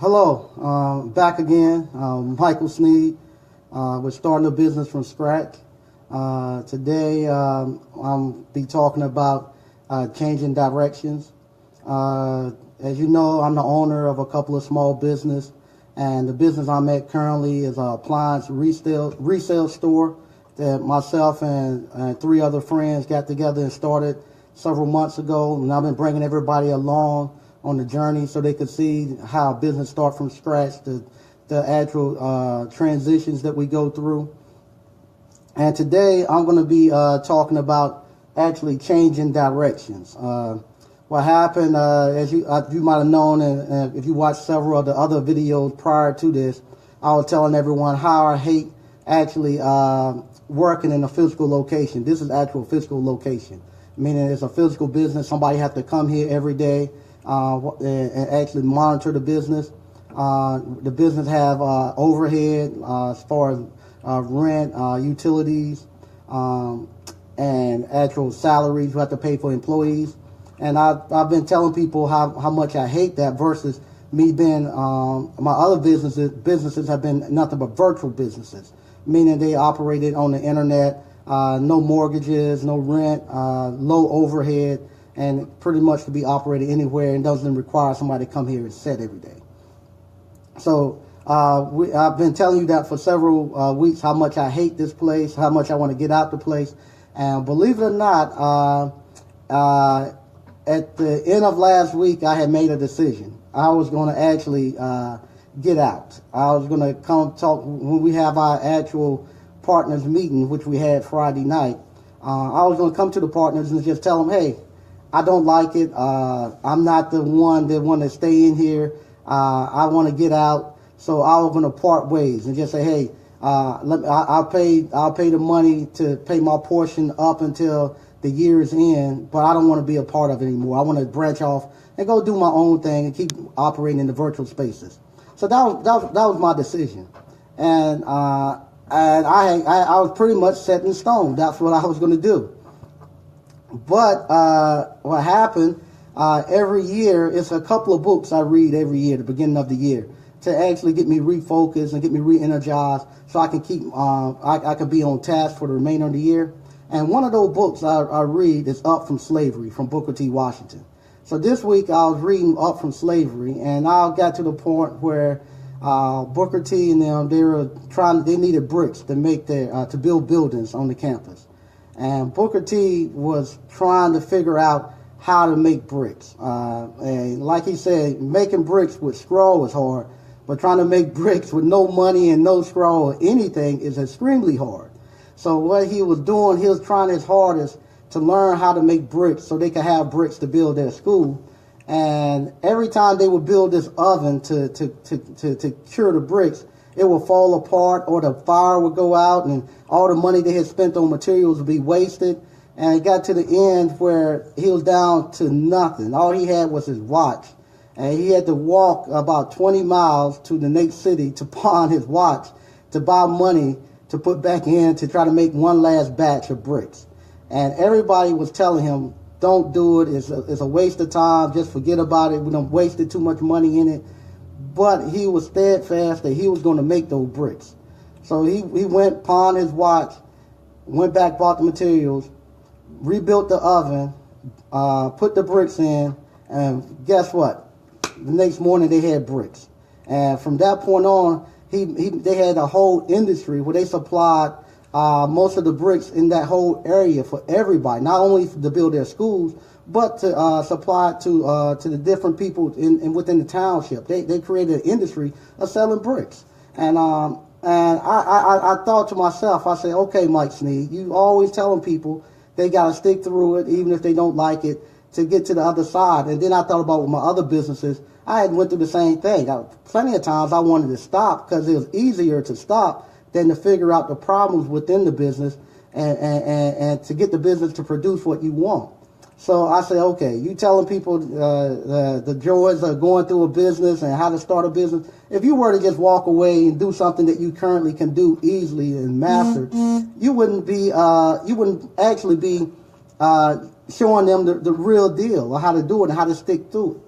Hello, back again. Michael Sneed. We're starting a business from scratch. Today, I'll be talking about changing directions. As you know, I'm the owner of a couple of small business, and the business I'm at currently is an appliance resale store that myself and three other friends got together and started several months ago, and I've been bringing everybody along on the journey so they could see how a business start from scratch, the actual transitions that we go through. And today I'm going to be talking about actually changing directions. What happened, as you might have known, and if you watched several of the other videos prior to this, I was telling everyone how I hate actually working in a physical location. This is actual physical location, meaning it's a physical business. Somebody has to come here every day and actually monitor the business. The business have overhead as far as rent, utilities, and actual salaries you have to pay for employees. And I've been telling people how much I hate that versus me being, my other businesses have been nothing but virtual businesses, meaning they operated on the internet, no mortgages, no rent, low overhead, and pretty much to be operated anywhere and doesn't require somebody to come here and sit every day. So I've been telling you that for several weeks, how much I hate this place, how much I want to get out the place. And believe it or not, at the end of last week, I had made a decision. I was going to actually get out. I was going to come talk when we have our actual partners meeting, which we had Friday night. I was going to come to the partners and just tell them, hey, I don't like it. I'm not the one that want to stay in here. I want to get out. So I was going to part ways and just say, hey, I'll pay the money to pay my portion up until the year's end, but I don't want to be a part of it anymore. I want to branch off and go do my own thing and keep operating in the virtual spaces. So that was my decision, and I was pretty much set in stone. That's what I was going to do. But what happened, every year, it's a couple of books I read every year, the beginning of the year, to actually get me refocused and get me re-energized so I can keep, I can be on task for the remainder of the year. And one of those books I read is Up From Slavery from Booker T. Washington. So this week I was reading Up From Slavery, and I got to the point where Booker T and them, they needed bricks to make to build buildings on the campus. And Booker T was trying to figure out how to make bricks. And like he said, making bricks with straw is hard, but trying to make bricks with no money and no straw or anything is extremely hard. So what he was doing, he was trying his hardest to learn how to make bricks so they could have bricks to build their school. And every time they would build this oven to cure the bricks, it would fall apart or the fire would go out and all the money they had spent on materials would be wasted. And it got to the end where he was down to nothing. All he had was his watch. And he had to walk about 20 miles to the next city to pawn his watch to buy money to put back in to try to make one last batch of bricks. And everybody was telling him, don't do it. It's a waste of time. Just forget about it. We done wasted too much money in it. But he was steadfast that he was going to make those bricks. So he went, pawned his watch, went back, bought the materials, rebuilt the oven, put the bricks in, and guess what? The next morning they had bricks. And from that point on, they had a whole industry where they supplied most of the bricks in that whole area for everybody, not only to build their schools, but to supply it to the different people within the township. They created an industry of selling bricks. And I thought to myself, I said, okay, Mike Sneed, you always telling people they got to stick through it, even if they don't like it, to get to the other side. And then I thought about with my other businesses, I had went through the same thing. Plenty of times I wanted to stop because it was easier to stop than to figure out the problems within the business and to get the business to produce what you want. So I say, okay, you telling people the joys of going through a business and how to start a business. If you were to just walk away and do something that you currently can do easily and master, you wouldn't actually be showing them the real deal of how to do it and how to stick through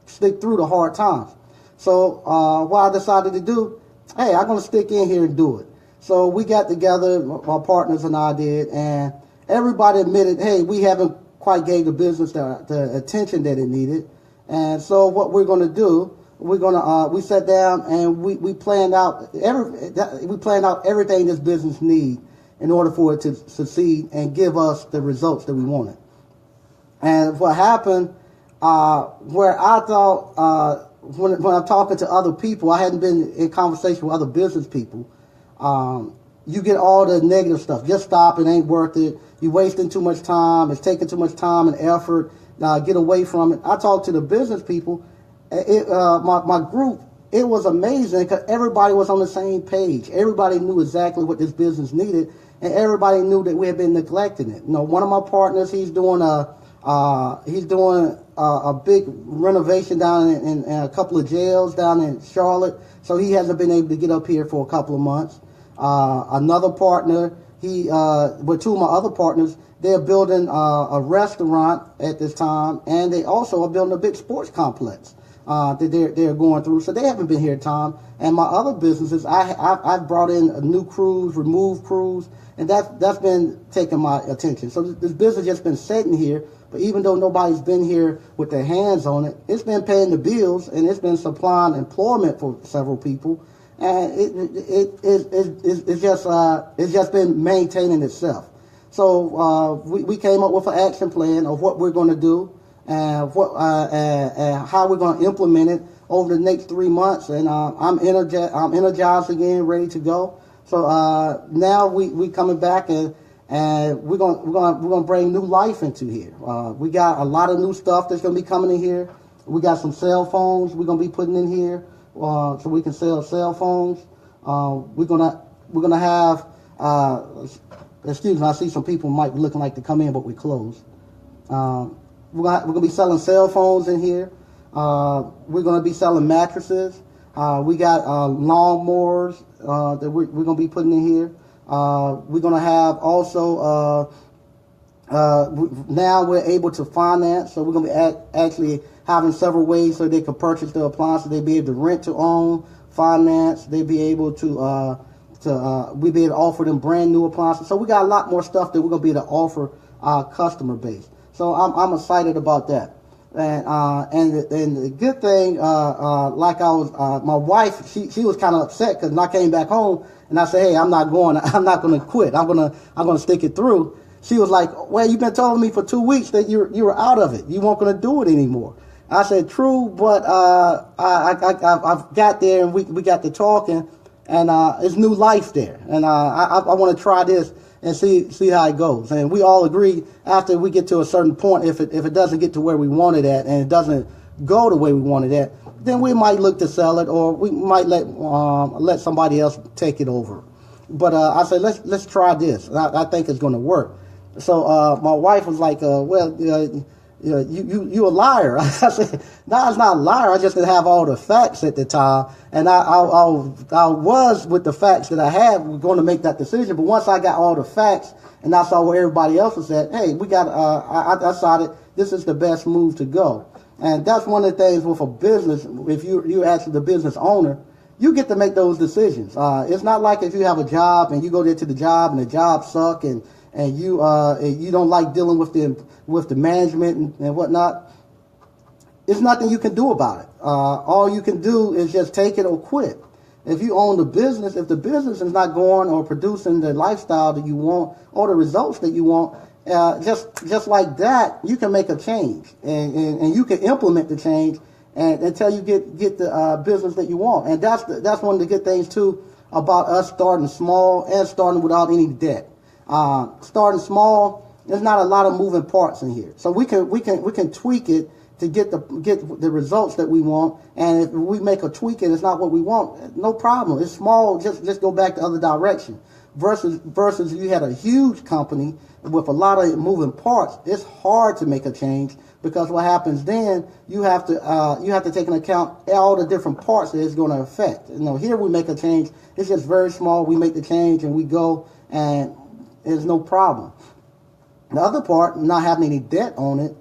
the hard times. So what I decided to do, hey, I'm going to stick in here and do it. So we got together, my partners and I did, and everybody admitted, hey, we haven't quite gave the business the attention that it needed. And so what we're going to do, we sat down and we planned out everything this business needs in order for it to succeed and give us the results that we wanted. And what happened, where I thought, when I'm talking to other people, I hadn't been in conversation with other business people. You get all the negative stuff. Just stop. It ain't worth it. You're wasting too much time. It's taking too much time and effort. Get away from it. I talked to the business people. My group, it was amazing because everybody was on the same page. Everybody knew exactly what this business needed, and everybody knew that we had been neglecting it. You know, one of my partners, he's doing a big renovation down in a couple of jails down in Charlotte, so he hasn't been able to get up here for a couple of months. Another partner, with two of my other partners, they're building a restaurant at this time, and they also are building a big sports complex that they're going through. So they haven't been here, Tom. And my other businesses, I've brought in a new crews, removed crews, and that's been taking my attention. So this business just been sitting here, but even though nobody's been here with their hands on it, it's been paying the bills and it's been supplying employment for several people. And it's just been maintaining itself. So we came up with an action plan of what we're going to do and how we're going to implement it over the next 3 months. And I'm energized again, ready to go. So now we coming back and we're gonna bring new life into here. We got a lot of new stuff that's gonna be coming in here. We got some cell phones we're gonna be putting in here. So we can sell cell phones. We're gonna have. Excuse me, I see some people might be looking like to come in, but we're closed. We're gonna be selling cell phones in here. We're gonna be selling mattresses. We got lawnmowers that we're gonna be putting in here. We're gonna have also. Now we're able to finance, so we're gonna be actually having several ways so they can purchase the appliances. They'll be able to rent to own, finance. They'll be able to we'll be able to offer them brand new appliances. So we got a lot more stuff that we're gonna be able to offer our customer base. So I'm excited about that. And the good thing, like I was, my wife, she was kind of upset because when I came back home and I said, hey, I'm not going to quit. I'm going to stick it through. She was like, well, you've been telling me for 2 weeks that you were out of it. You weren't going to do it anymore. I said, true, but I got there and we got to talking, and it's new life there, and I want to try this and see how it goes. And we all agree after we get to a certain point, if it doesn't get to where we want it at and it doesn't go the way we want it at, then we might look to sell it, or we might let somebody else take it over. But I said, let's try this. I think it's going to work. So my wife was like, well, you a liar. I said, no, it's not a liar. I just didn't have all the facts at the time. And I was, with the facts that I had, going to make that decision. But once I got all the facts and I saw where everybody else was at, hey, I decided this is the best move to go. And that's one of the things with a business. If you're actually the business owner, you get to make those decisions. It's not like if you have a job and you go there to the job and the job suck and you don't like dealing with the management and whatnot. There's nothing you can do about it. All you can do is just take it or quit. If you own the business, if the business is not going or producing the lifestyle that you want or the results that you want, just like that, you can make a change and you can implement the change until you get the business that you want. And that's one of the good things too about us starting small and starting without any debt. Starting small, there's not a lot of moving parts in here, so we can tweak it to get the results that we want. And if we make a tweak and it's not what we want, no problem. It's small. Just go back the other direction. Versus you had a huge company with a lot of moving parts. It's hard to make a change because what happens then, you have to take into account all the different parts that it's going to affect. Here we make a change. It's just very small. We make the change and we go, and there's no problem. The other part, not having any debt on it.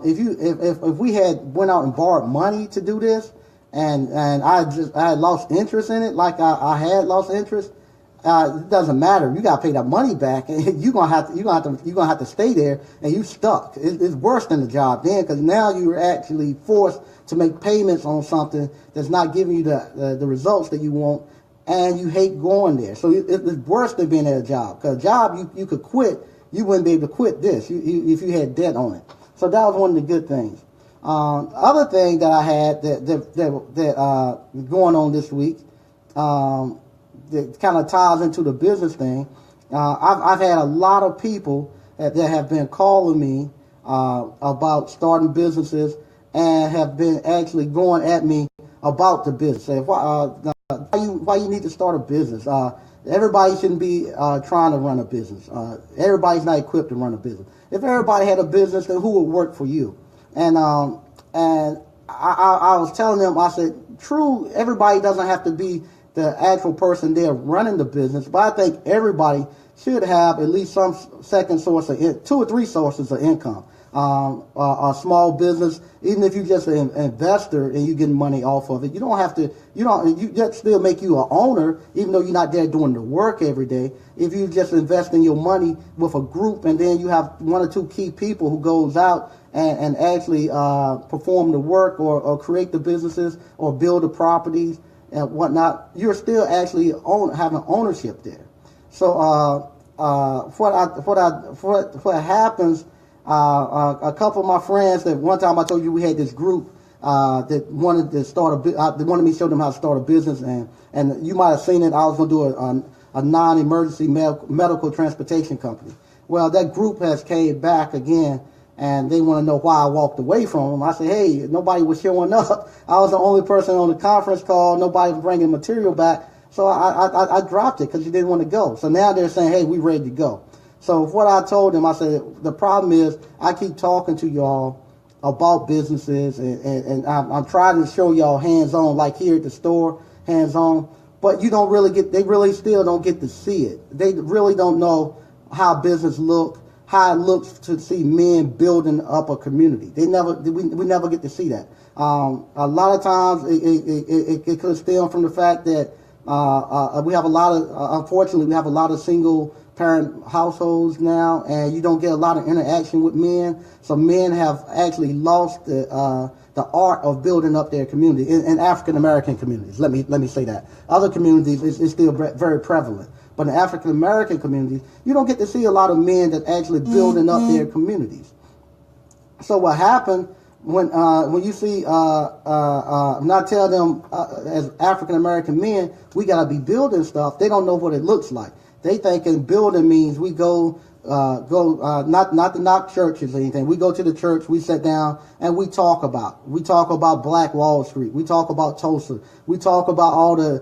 If we had went out and borrowed money to do this, and I had lost interest in it, like I had lost interest. It doesn't matter. You got to pay that money back, and you're gonna have to stay there, and you stuck. It's worse than the job then, because now you're actually forced to make payments on something that's not giving you the results that you want, and you hate going there. So it's worse than being at a job. Because a job you could quit, you wouldn't be able to quit this if you had debt on it. So that was one of the good things. Other thing that I had that going on this week. That kind of ties into the business thing. I've had a lot of people that have been calling me about starting businesses and have been actually going at me about the business. Say, why you need to start a business? Everybody shouldn't be trying to run a business. Everybody's not equipped to run a business. If everybody had a business, then who would work for you? And I was telling them, I said, true, everybody doesn't have to be the actual person there running the business, but I think everybody should have at least some second source of 2 or 3 sources of income. A small business, even if you're just an investor and you getting money off of it, you just still make you an owner, even though you're not there doing the work every day. If you just invest in your money with a group, and then you have 1 or 2 key people who goes out and actually perform the work or create the businesses or build the properties and whatnot, you're still actually having ownership there. So what happens? A couple of my friends that one time I told you we had this group that wanted to start they wanted me to show them how to start a business, and you might have seen it. I was going to do a non-emergency medical transportation company. Well, that group has came back again, and they want to know why I walked away from them. I said, hey, nobody was showing up. I was the only person on the conference call. Nobody was bringing material back. So I dropped it because you didn't want to go. So now they're saying, hey, we ready to go. So what I told them, I said, the problem is I keep talking to y'all about businesses, and I'm trying to show y'all hands-on, like here at the store, hands-on. But they really still don't get to see it. They really don't know how business look, how it looks to see men building up a community. We never get to see that. A lot of times it could stem from the fact that we have a lot of, unfortunately, we have a lot of single parent households now, and you don't get a lot of interaction with men. So men have actually lost the art of building up their community in African American communities. Let me say that. Other communities it's still very prevalent. But in African American communities, you don't get to see a lot of men that actually building up their communities. So what happened when you see, not tell them as African American men, we gotta be building stuff. They don't know what it looks like. They thinking building means we go not to knock churches or anything. We go to the church, we sit down, and we talk about Black Wall Street. We talk about Tulsa. We talk about all the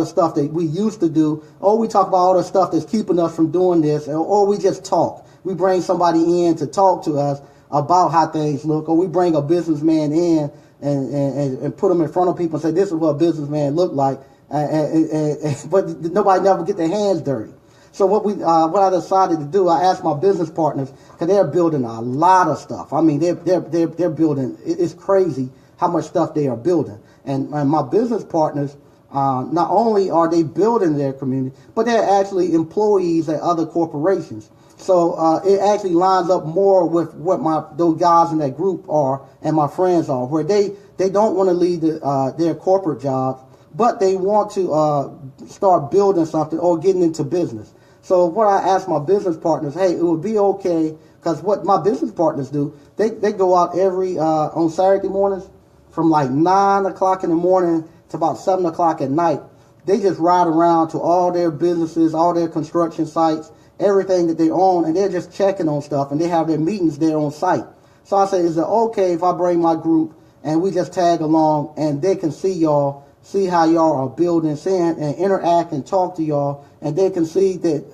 stuff that we used to do, or we talk about all the stuff that's keeping us from doing this, or we just talk. We bring somebody in to talk to us about how things look, or we bring a businessman in and put them in front of people and say, this is what a businessman look like, but nobody never get their hands dirty. So what I decided to do, I asked my business partners, because they're building a lot of stuff. I mean, they're building. It's crazy how much stuff they are building. And my business partners, not only are they building their community, but they're actually employees at other corporations. So it actually lines up more with what those guys in that group are and my friends are, where they don't want to leave their corporate jobs, but they want to start building something or getting into business. So what I asked my business partners, hey, it would be okay, because what my business partners do, they go out on Saturday mornings from like 9 o'clock in the morning to about 7 o'clock at night. They just ride around to all their businesses, all their construction sites, everything that they own, and they're just checking on stuff, and they have their meetings there on site. So I said, is it okay if I bring my group and we just tag along and they can see y'all, see how y'all are building, and interact and talk to y'all, and they can see that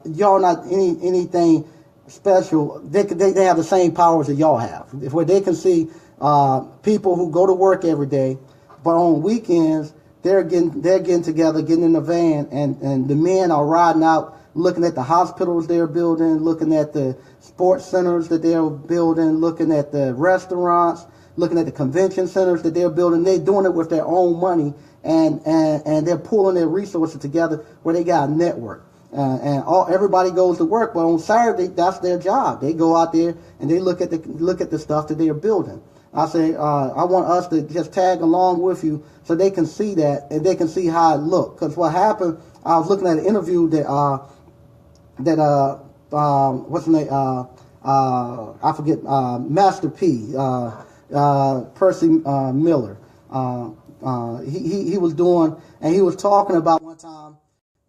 y'all not anything special. They have the same powers that y'all have, where they can see people who go to work every day, but on weekends they're getting together, getting in the van, and the men are riding out, looking at the hospitals they're building, looking at the sports centers that they're building, looking at the restaurants, looking at the convention centers that they're building. They're doing it with their own money, and they're pulling their resources together where they got a network. Everybody goes to work, but on Saturday, that's their job. They go out there and they look at the stuff that they're building. I say, I want us to just tag along with you so they can see that and they can see how it look. Because what happened, I was looking at an interview that what's the name? I forget. Master P. Percy Miller. He was doing, and he was talking about one time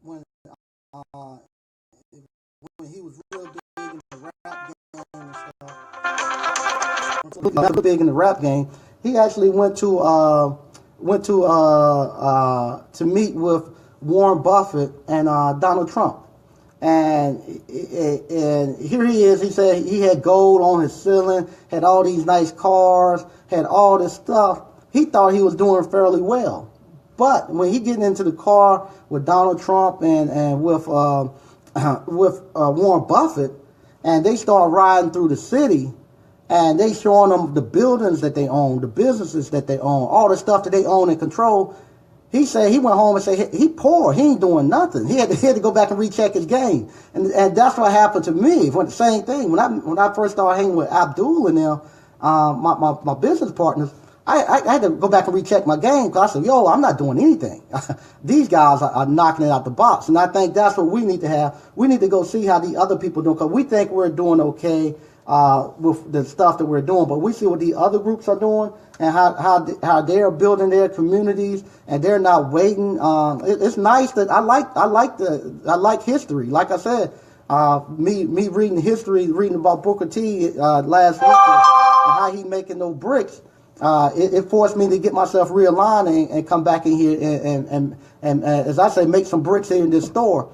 when he was real big in the rap game and stuff. Big in the rap game. He actually went to meet with Warren Buffett and Donald Trump. And here he is. He said he had gold on his ceiling, had all these nice cars, had all this stuff. He thought he was doing fairly well. But when he getting into the car with Donald Trump and with Warren Buffett, and they start riding through the city, and they showing them the buildings that they own, the businesses that they own, all the stuff that they own and control. He said he went home and said he poor. He ain't doing nothing. He had to go back and recheck his game, and that's what happened to me. The same thing when I first started hanging with Abdul and them, my business partners. I had to go back and recheck my game because I said, yo, I'm not doing anything. These guys are knocking it out the box. And I think that's what we need to have. We need to go see how the other people do, because we think we're doing okay with the stuff that we're doing, but we see what the other groups are doing and how they're building their communities, and they're not waiting. It's nice that I like history. Like I said, me reading history, reading about Booker T last week and how he making those bricks. It forced me to get myself realigned and come back in here and as I say, make some bricks here in this store.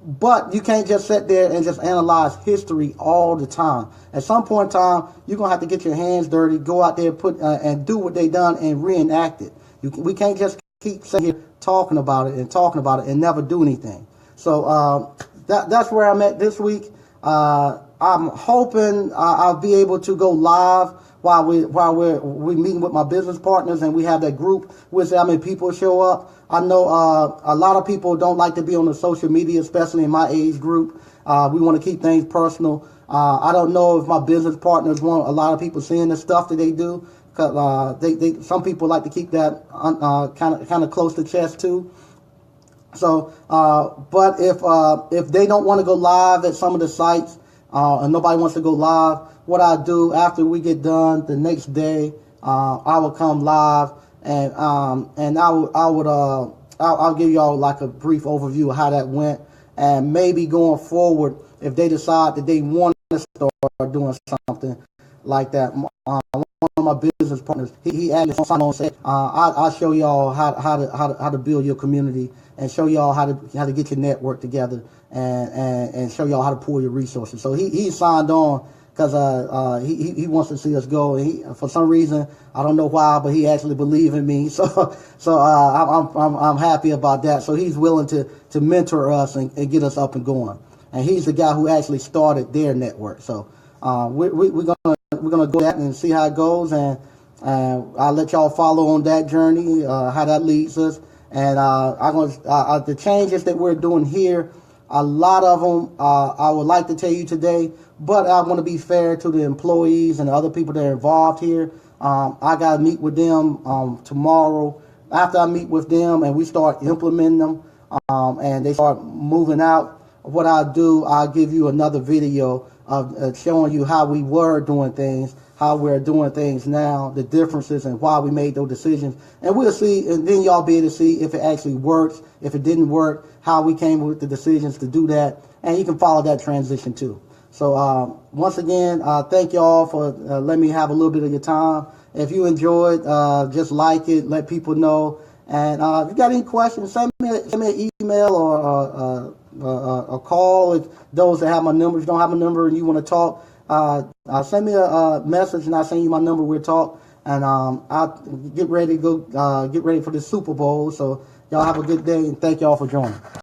But you can't just sit there and just analyze history all the time. At some point in time, you're going to have to get your hands dirty, go out there and do what they done and reenact it. We can't just keep sitting here talking about it and never do anything. So that's where I'm at this week. I'm hoping I'll be able to go live while we're meeting with my business partners and we have that group. We'll see how many people show up. I know a lot of people don't like to be on the social media, especially in my age group. We want to keep things personal. I don't know if my business partners want a lot of people seeing the stuff that they do. Cause some people like to keep that kind of close to chest too. So, but if they don't want to go live at some of the sites, and nobody wants to go live, what I do after we get done the next day, I will come live and I'll give y'all like a brief overview of how that went, and maybe going forward, if they decide that they want to start doing something like that. One of my business partners, he asked me and said, I'll show y'all how to build your community and show y'all how to get your network together and show y'all how to pool your resources. So he signed on because he wants to see us go. And for some reason, I don't know why, but he actually believes in me. So I'm happy about that. So he's willing to mentor us and get us up and going. And he's the guy who actually started their network. So we're gonna go that and see how it goes, and I'll let y'all follow on that journey, how that leads us. And the changes that we're doing here, a lot of them I would like to tell you today, but I want to be fair to the employees and the other people that are involved here. I got to meet with them tomorrow. After I meet with them and we start implementing them and they start moving out, what I'll do, I'll give you another video of showing you how we were doing things, how we're doing things now, the differences, and why we made those decisions. And we'll see, and then y'all be able to see if it actually works, if it didn't work, how we came with the decisions to do that, and you can follow that transition too. So once again, thank y'all for letting me have a little bit of your time. If you enjoyed, just like it, let people know. And if you got any questions, send me an email or a call. If those that have my number, if you don't have a number and you want to talk, send me a message and I'll send you my number. We'll talk, and I'll get ready to go get ready for the Super Bowl. So y'all have a good day, and thank y'all for joining.